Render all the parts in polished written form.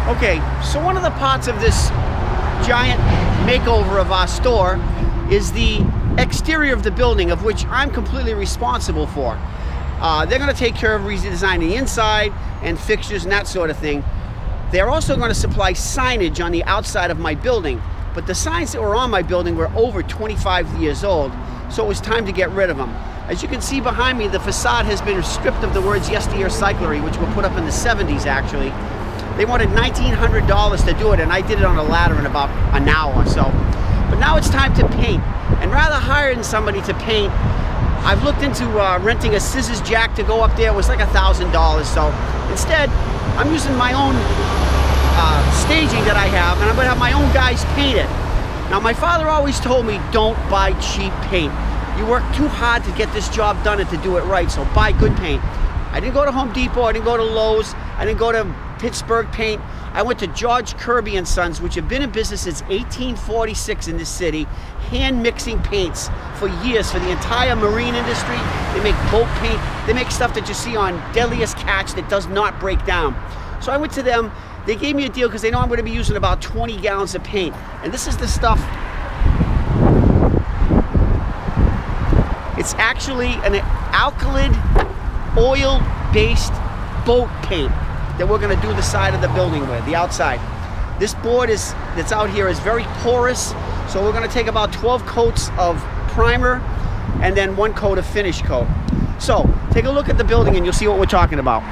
Okay, so one of the parts of this giant makeover of our store is the exterior of the building, of which I'm completely responsible for. They're going to take care of redesigning the inside and fixtures and that sort of thing. They're also going to supply signage on the outside of my building, but the signs that were on my building were over 25 years old, so it was time to get rid of them. As you can see behind me, the facade has been stripped of the words Yesteryear Cyclery, which were put up in the 70s actually. They wanted $1,900 to do it, and I did it on a ladder in about an hour or so. But now it's time to paint, and rather hiring somebody to paint, I've looked into renting a scissors jack to go up there. It was like $1,000, so instead I'm using my own staging that I have, and I'm gonna have my own guys paint it. Now my father always told me, don't buy cheap paint. You work too hard to get this job done and to do it right, so buy good paint. I didn't go to Home Depot, I didn't go to Lowe's, I didn't go to Pittsburgh Paint. I went to George Kirby and Sons, which have been in business since 1846 in this city, hand mixing paints for years for the entire marine industry. They make boat paint, they make stuff that you see on Deadliest Catch that does not break down. So I went to them, they gave me a deal because they know I'm going to be using about 20 gallons of paint. And this is the stuff. It's actually an alkylate oil-based boat paint that we're going to do the side of the building with, the outside. This board that's out here is very porous, so we're going to take about 12 coats of primer and then 1 coat of finish coat. So take a look at the building and you'll see what we're talking about.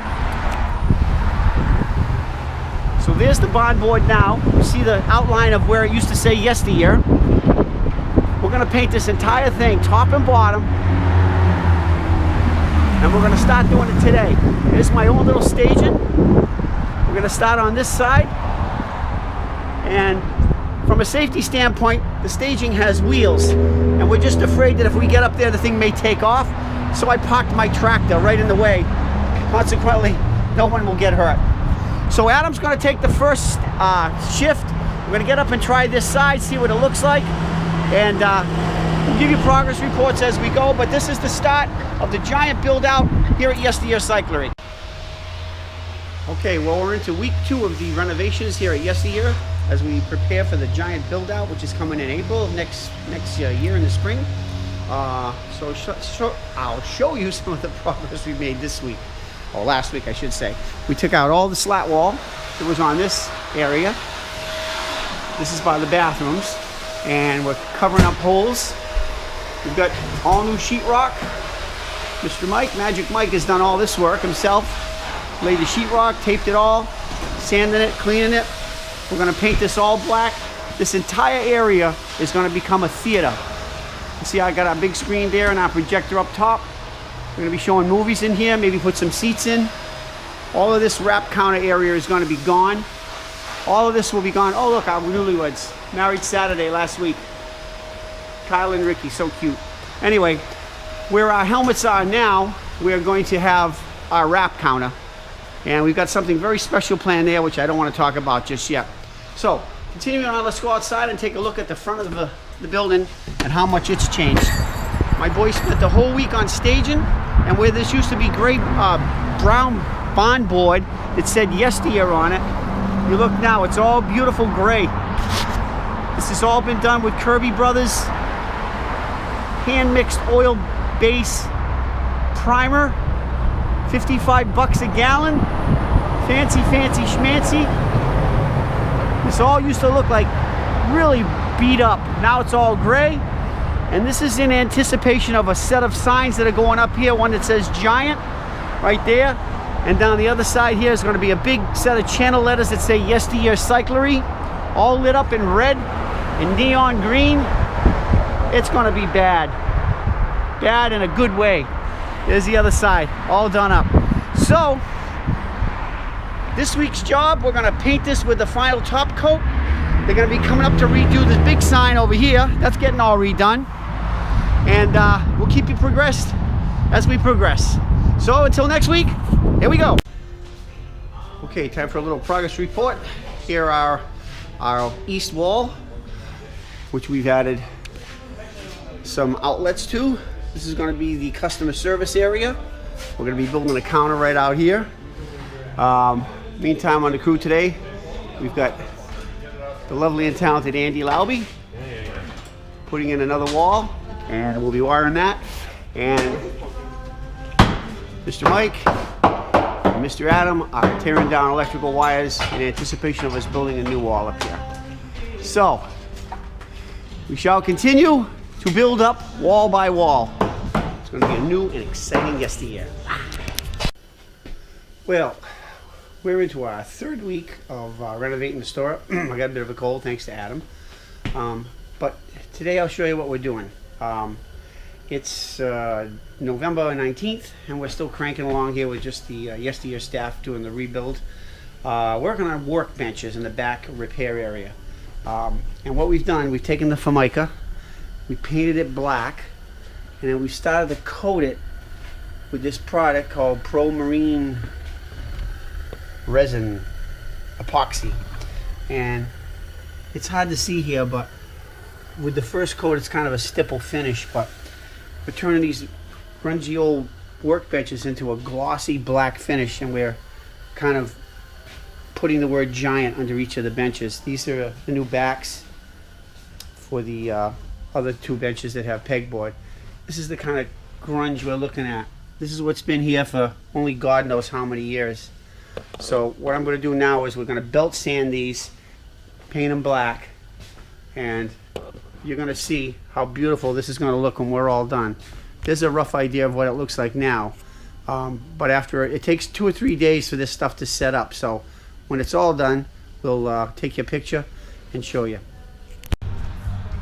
So there's the bond board now. You see the outline of where it used to say Yesteryear. We're going to paint this entire thing, top and bottom, and we're going to start doing it today. Here's my own little staging. We're going to start on this side, and from a safety standpoint, the staging has wheels, and we're just afraid that if we get up there the thing may take off, so I parked my tractor right in the way. Consequently, no one will get hurt. So Adam's going to take the first shift. We're going to get up and try this side, see what it looks like, and we'll give you progress reports as we go, but this is the start of the giant build out here at Yesteryear Cyclery. Okay, well, we're into week 2 of the renovations here at Yesteryear as we prepare for the giant build out, which is coming in April of next year in the spring. So I'll show you some of the progress we made this week, or last week I should say. We took out all the slat wall that was on this area. This is by the bathrooms, and we're covering up holes. We've got all new sheetrock. Mr. Mike, Magic Mike, has done all this work himself. Laid the sheetrock, taped it all, sanding it, cleaning it. We're going to paint this all black. This entire area is going to become a theater. You see, I got our big screen there and our projector up top. We're going to be showing movies in here, maybe put some seats in. All of this wrap counter area is going to be gone. All of this will be gone. Oh, look, our newlyweds. Married Saturday last week. Kyle and Ricky, so cute. Anyway, where our helmets are now, we're going to have our wrap counter. And we've got something very special planned there, which I don't want to talk about just yet. So, continuing on, let's go outside and take a look at the front of the building and how much it's changed. My boys spent the whole week on staging, and where this used to be gray brown bond board that said Yesteryear on it, you look now, it's all beautiful gray. This has all been done with Kirby Brothers hand mixed oil base primer. 55 bucks a gallon. Fancy, fancy schmancy. This all used to look like really beat up. Now it's all gray. And this is in anticipation of a set of signs that are going up here. One that says Giant right there. And down the other side here is going to be a big set of channel letters that say Yesteryear Cyclery, all lit up in red and neon green. It's going to be bad. Bad in a good way. There's the other side, all done up. So, this week's job, we're gonna paint this with the final top coat. They're gonna be coming up to redo this big sign over here. That's getting all redone. And we'll keep you progressed as we progress. So, until next week, here we go. Okay, time for a little progress report. Here are our east wall, which we've added some outlets to. This is going to be the customer service area. We're going to be building a counter right out here. Meantime, on the crew today, We've got the lovely and talented Andy Lauby putting in another wall, and we'll be wiring that. And Mr. Mike and Mr. Adam are tearing down electrical wires in anticipation of us building a new wall up here. So, we shall continue to build up wall by wall. It's going to be a new and exciting yesteryear. Well, we're into our third week of renovating the store. I got a bit of a cold thanks to Adam. But today I'll show you what we're doing. It's November 19th and we're still cranking along here with just the yesteryear staff doing the rebuild. Working on workbenches in the back repair area. And what we've done, we've taken the Formica, we painted it black, and then we started to coat it with this product called Pro Marine Resin Epoxy. And it's hard to see here, but with the first coat it's kind of a stipple finish, but we're turning these grungy old workbenches into a glossy black finish, and we're kind of putting the word giant under each of the benches. These are the new backs for the other two benches that have pegboard. This is the kind of grunge we're looking at. This is what's been here for only God knows how many years. So what I'm going to do now is we're going to belt sand these, paint them black, and you're going to see how beautiful this is going to look when we're all done. There's a rough idea of what it looks like now, but after it takes 2 or 3 days for this stuff to set up. So when it's all done, we'll take your picture and show you.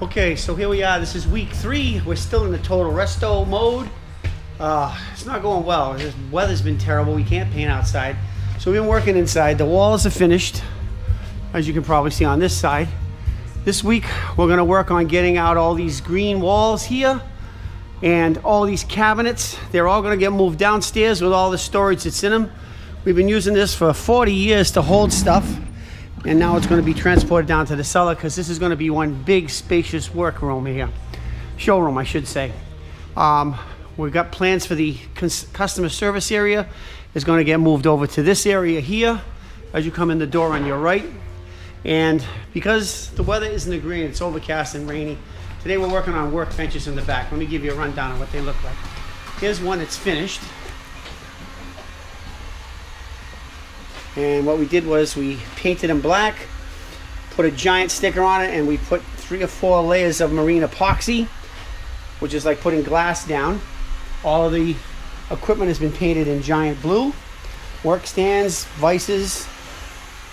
Okay, so here we are. This is week 3. We're still in the total resto mode. It's not going well. The weather's been terrible. We can't paint outside. So we've been working inside. The walls are finished, as you can probably see on this side. This week, we're going to work on getting out all these green walls here and all these cabinets. They're all going to get moved downstairs with all the storage that's in them. We've been using this for 40 years to hold stuff, and now it's going to be transported down to the cellar because this is going to be one big spacious workroom here. Showroom, I should say. We've got plans for the customer service area. It's going to get moved over to this area here as you come in the door on your right. And because the weather isn't agreeing, it's overcast and rainy, today we're working on workbenches in the back. Let me give you a rundown of what they look like. Here's one that's finished. And what we did was we painted them black, put a giant sticker on it, and we put 3 or 4 layers of marine epoxy, which is like putting glass down. All of the equipment has been painted in giant blue. Work stands, vices.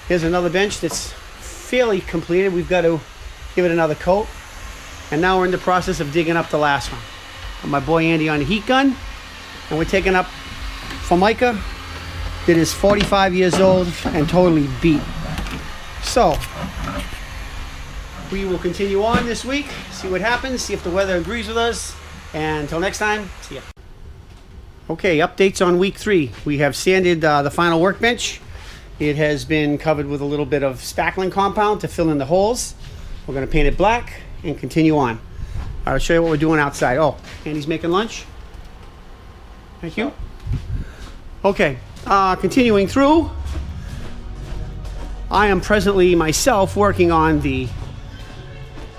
Here's another bench that's fairly completed. We've got to give it another coat. And now we're in the process of digging up the last one. Got my boy Andy on the heat gun. And we're taking up Formica that is 45 years old and totally beat. So, we will continue on this week, see what happens, see if the weather agrees with us. And until next time, see ya. Okay, updates on week 3. We have sanded the final workbench. It has been covered with a little bit of spackling compound to fill in the holes. We're going to paint it black and continue on. I'll show you what we're doing outside. Oh, Andy's making lunch. Thank you. Okay, continuing through. I am presently myself working on the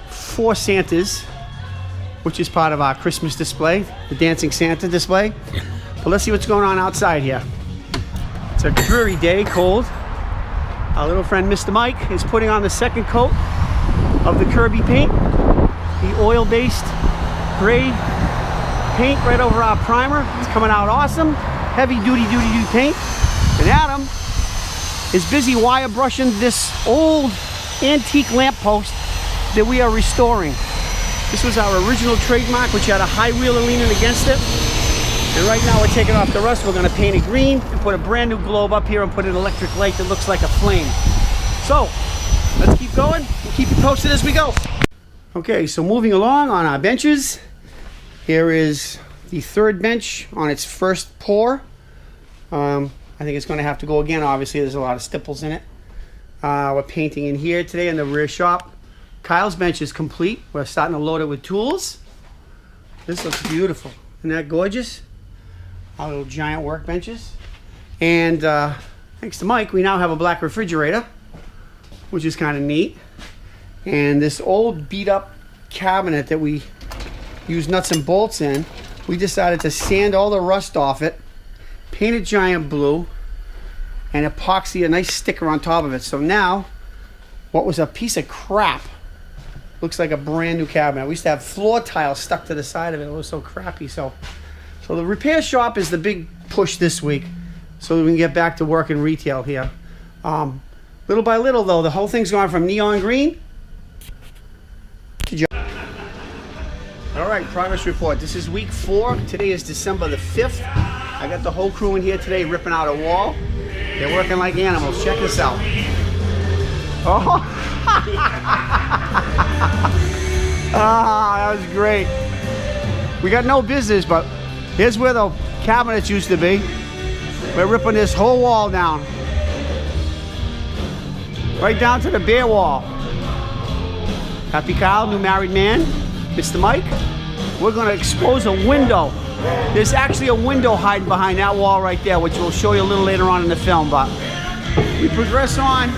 4 Santas, which is part of our Christmas display, the Dancing Santa display. But let's see what's going on outside here. It's a dreary day, cold. Our little friend Mr. Mike is putting on the second coat of the Kirby paint, the oil-based gray paint right over our primer. It's coming out awesome. Heavy duty paint. And Adam is busy wire brushing this old antique lamppost that we are restoring. This was our original trademark, which had a high wheeler leaning against it. And right now we're taking off the rust. We're going to paint it green and put a brand new globe up here and put an electric light that looks like a flame. So let's keep going and keep you posted as we go. Okay, so moving along on our benches. Here is the 3rd bench on its first pour. I think it's going to have to go again. Obviously, there's a lot of stipples in it. We're painting in here today in the rear shop. Kyle's bench is complete. We're starting to load it with tools. This looks beautiful. Isn't that gorgeous? Our little giant workbenches. And thanks to Mike, we now have a black refrigerator. which is kind of neat. And this old beat up cabinet that we use nuts and bolts in, we decided to sand all the rust off it, paint it giant blue, and epoxy a nice sticker on top of it. So now, what was a piece of crap looks like a brand new cabinet. We used to have floor tiles stuck to the side of it. It was so crappy. So the repair shop is the big push this week, so that we can get back to work in retail here. Little by little, though, the whole thing's gone from neon green to all right, progress report. This is week 4. Today is December the 5th. I got the whole crew in here today ripping out a wall. They're working like animals. Check this out. Oh, that was great. We got no business, but here's where the cabinets used to be. We're ripping this whole wall down. Right down to the bare wall. Happy Kyle, new married man. Mr. Mike, we're going to expose a window. There's actually a window hiding behind that wall right there, which we'll show you a little later on in the film, but we progress on.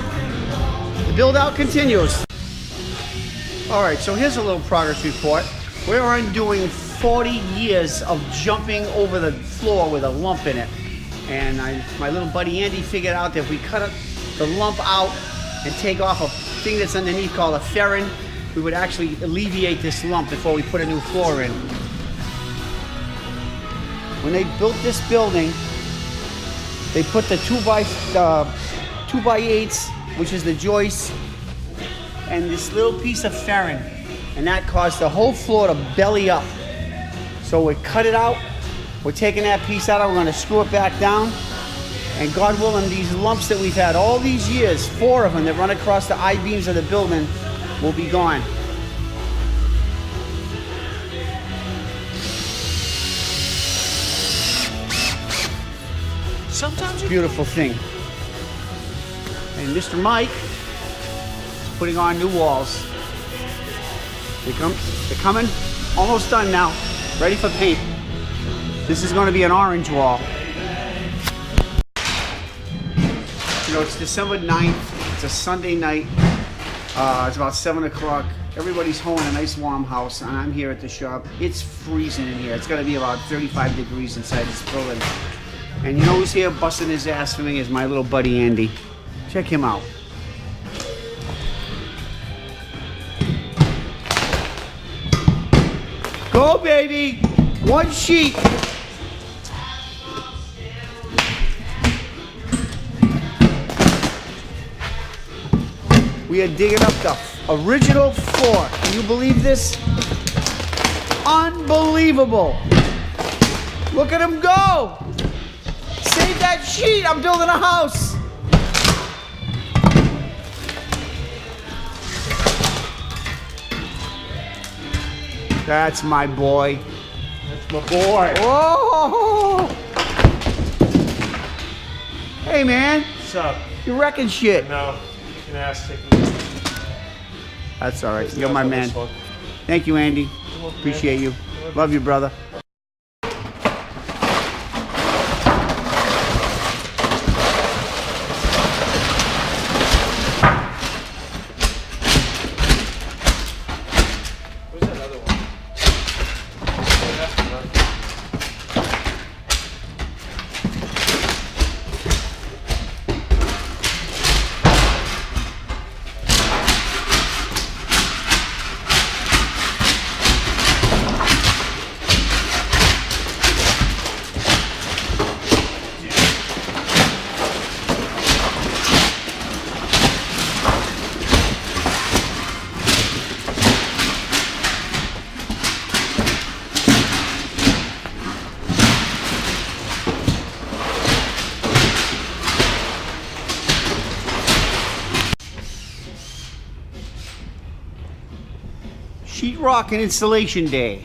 The build out continues. All right, so here's a little progress report. We're undoing 40 years of jumping over the floor with a lump in it. And my little buddy Andy figured out that if we cut the lump out and take off a thing that's underneath called a ferrin, we would actually alleviate this lump before we put a new floor in. When they built this building, they put the 2x8s, which is the joist, and this little piece of ferrin, and that caused the whole floor to belly up. So we cut it out, we're taking that piece out, we're going to screw it back down, and God willing, these lumps that we've had all these years, 4 of them that run across the I-beams of the building, will be gone. Sometimes beautiful thing. And Mr. Mike is putting on new walls. They're coming, almost done now, ready for paint. This is going to be an orange wall. You know, it's December 9th. It's a Sunday night. It's about 7 o'clock. Everybody's home in a nice warm house, and I'm here at the shop. It's freezing in here. It's going to be about 35 degrees inside this building. And you know who's here busting his ass for me is my little buddy Andy. Check him out. Go, baby! 1 sheet. We are digging up the original floor. Can you believe this? Unbelievable. Look at him go. Save that sheet. I'm building a house. That's my boy. That's my boy. Whoa. Hey, man. What's up? You're wrecking shit. No. An ass taking. That's all right. You're my man. Thank you, Andy. Appreciate you. Love you, brother. Where's that other one? Sheetrock and installation day.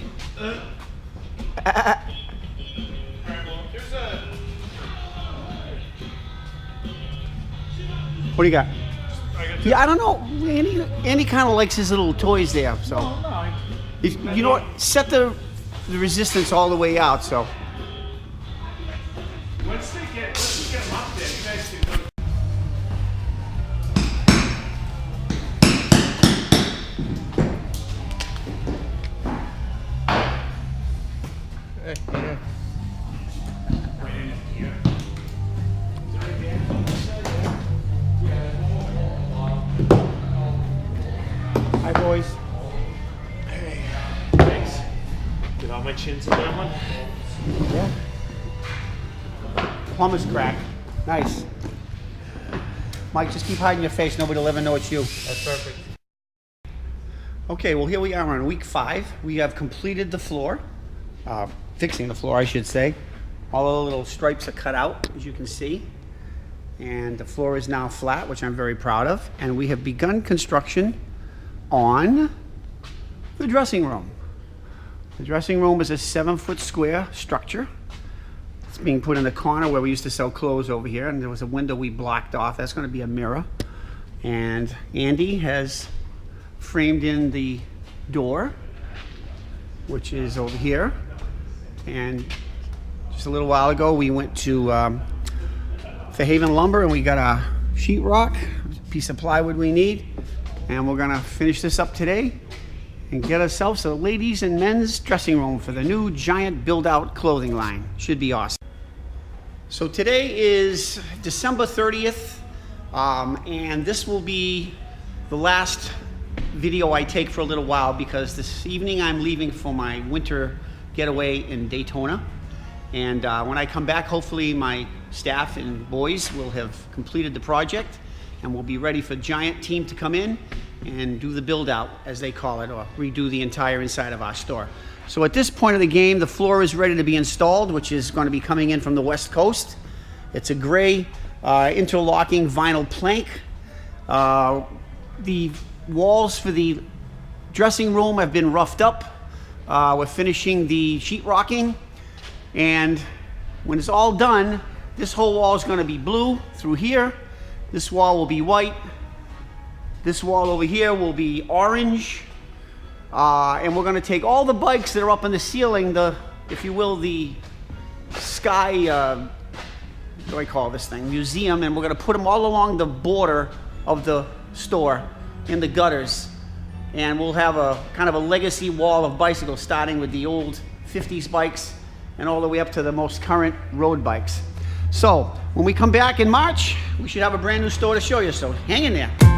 What do you got? Yeah, I don't know. Andy kind of likes his little toys there. So, you know what? Set the resistance all the way out. So. Once we get them up there, you guys can go. my chin's in that one. Yeah. Plumber's crack. Nice. Mike, just keep hiding your face. Nobody will ever know it's you. That's perfect. Okay, well, here we are on week 5. We have completed the floor. Fixing the floor, I should say. All the little stripes are cut out, as you can see. And the floor is now flat, which I'm very proud of. And we have begun construction on the dressing room. The dressing room is a 7-foot square structure. It's being put in the corner where we used to sell clothes over here, and there was a window we blocked off. That's going to be a mirror. And Andy has framed in the door, which is over here. And just a little while ago, we went to Fairhaven Lumber and we got a sheetrock, a piece of plywood we need. And we're going to finish this up today and get ourselves a ladies' and men's dressing room for the new giant Buildout clothing line. Should be awesome. So today is December 30th, and this will be the last video I take for a little while because this evening I'm leaving for my winter getaway in Daytona. And when I come back, hopefully my staff and boys will have completed the project and we'll be ready for giant team to come in and do the build out, as they call it, or redo the entire inside of our store. So at this point of the game, the floor is ready to be installed, which is going to be coming in from the West Coast. It's a gray interlocking vinyl plank. The walls for the dressing room have been roughed up. We're finishing the sheetrocking, and when it's all done, this whole wall is going to be blue through here. This wall will be white. This wall over here will be orange. And we're going to take all the bikes that are up in the ceiling, if you will, the sky, what do I call this thing, museum, and we're going to put them all along the border of the store in the gutters. And we'll have a kind of a legacy wall of bicycles, starting with the old 50s bikes and all the way up to the most current road bikes. So when we come back in March, we should have a brand new store to show you, so hang in there.